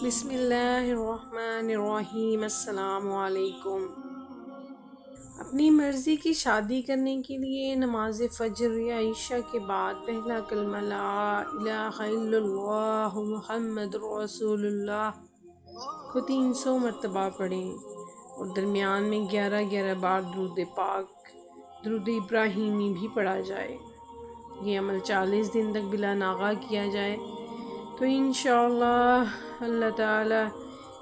بسم اللہ الرحمن الرحیم۔ السلام علیکم۔ اپنی مرضی کی شادی کرنے کے لیے نماز فجر یا عشاء کے بعد پہلا کلمہ لا الہ الا اللہ محمد رسول اللہ کو 300 مرتبہ پڑھیں اور درمیان میں 11 بار درود پاک درود ابراہیمی بھی پڑھا جائے۔ یہ عمل 40 دن تک بلا ناغہ کیا جائے تو انشاءاللہ اللہ تعالیٰ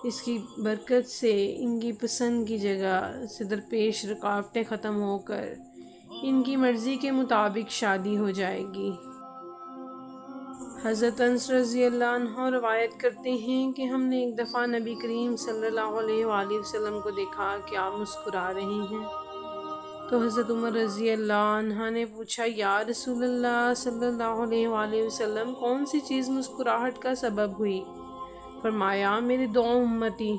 اس کی برکت سے ان کی پسند کی جگہ سے درپیش رکاوٹیں ختم ہو کر ان کی مرضی کے مطابق شادی ہو جائے گی۔ حضرت انس رضی اللہ عنہ روایت کرتے ہیں کہ ہم نے ایک دفعہ نبی کریم صلی اللہ علیہ وآلہ وسلم کو دیکھا کہ آپ مسکرا رہے ہیں، تو حضرت عمر رضی اللہ عنہ نے پوچھا، یا رسول اللہ صلی اللہ علیہ وآلہ وسلم، کون سی چیز مسکراہٹ کا سبب ہوئی؟ فرمایا، میرے 2 امتی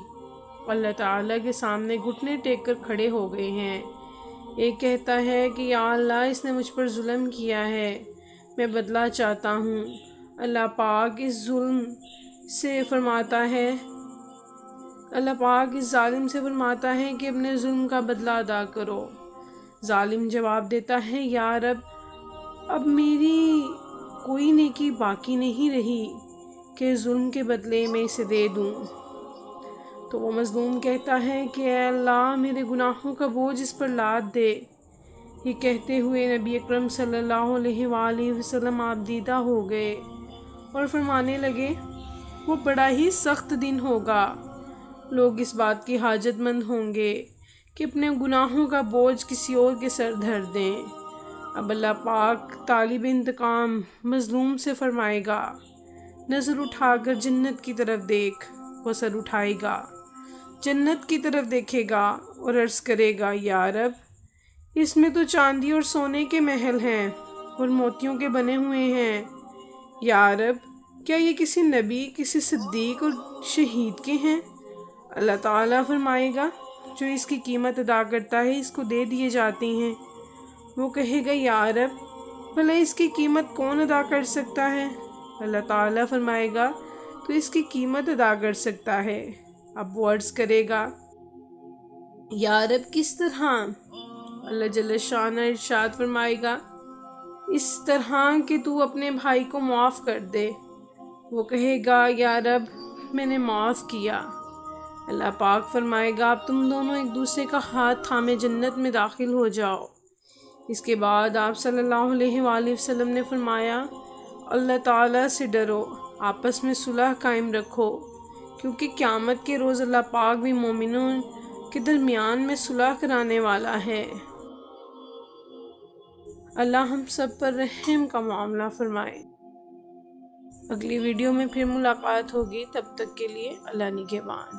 اللہ تعالیٰ کے سامنے گھٹنے ٹیک کر کھڑے ہو گئے ہیں۔ ایک کہتا ہے کہ یا اللہ، اس نے مجھ پر ظلم کیا ہے، میں بدلہ چاہتا ہوں۔ اللہ پاک اس ظالم سے فرماتا ہے کہ اپنے ظلم کا بدلہ ادا کرو۔ ظالم جواب دیتا ہے، یا رب، اب میری کوئی نیکی باقی نہیں رہی کہ ظلم کے بدلے میں اسے دے دوں۔ تو وہ مظلوم کہتا ہے کہ اے اللہ، میرے گناہوں کا بوجھ اس پر لاد دے۔ یہ کہتے ہوئے نبی اکرم صلی اللہ علیہ وآلہ وسلم آپ دیدہ ہو گئے اور فرمانے لگے، وہ بڑا ہی سخت دن ہوگا۔ لوگ اس بات کی حاجت مند ہوں گے کہ اپنے گناہوں کا بوجھ کسی اور کے سر دھر دیں۔ اب اللہ پاک طالب انتقام مظلوم سے فرمائے گا، نظر اٹھا کر جنت کی طرف دیکھ۔ وہ سر اٹھائے گا، جنت کی طرف دیکھے گا اور عرض کرے گا، یا رب، اس میں تو چاندی اور سونے کے محل ہیں اور موتیوں کے بنے ہوئے ہیں۔ یا رب، کیا یہ کسی نبی، کسی صدیق اور شہید کے ہیں؟ اللہ تعالیٰ فرمائے گا، جو اس کی قیمت ادا کرتا ہے اس کو دے دیے جاتے ہیں۔ وہ کہے گا، یا رب، بھلا اس کی قیمت کون ادا کر سکتا ہے؟ اللہ تعالیٰ فرمائے گا، تو اس کی قیمت ادا کر سکتا ہے۔ اب وہ عرض کرے گا، یا رب، کس طرح؟ اللہ جل شانہ ارشاد فرمائے گا، اس طرح کہ تو اپنے بھائی کو معاف کر دے۔ وہ کہے گا، یا رب، میں نے معاف کیا۔ اللہ پاک فرمائے گا، اب تم دونوں ایک دوسرے کا ہاتھ تھامے جنت میں داخل ہو جاؤ۔ اس کے بعد آپ صلی اللہ علیہ وآلہ وسلم نے فرمایا، اللہ تعالیٰ سے ڈرو، آپس میں صلح قائم رکھو، کیونکہ قیامت کے روز اللہ پاک بھی مومنوں کے درمیان میں صلح کرانے والا ہے۔ اللہ ہم سب پر رحم کا معاملہ فرمائے۔ اگلی ویڈیو میں پھر ملاقات ہوگی، تب تک کے لیے اللہ نگہبان۔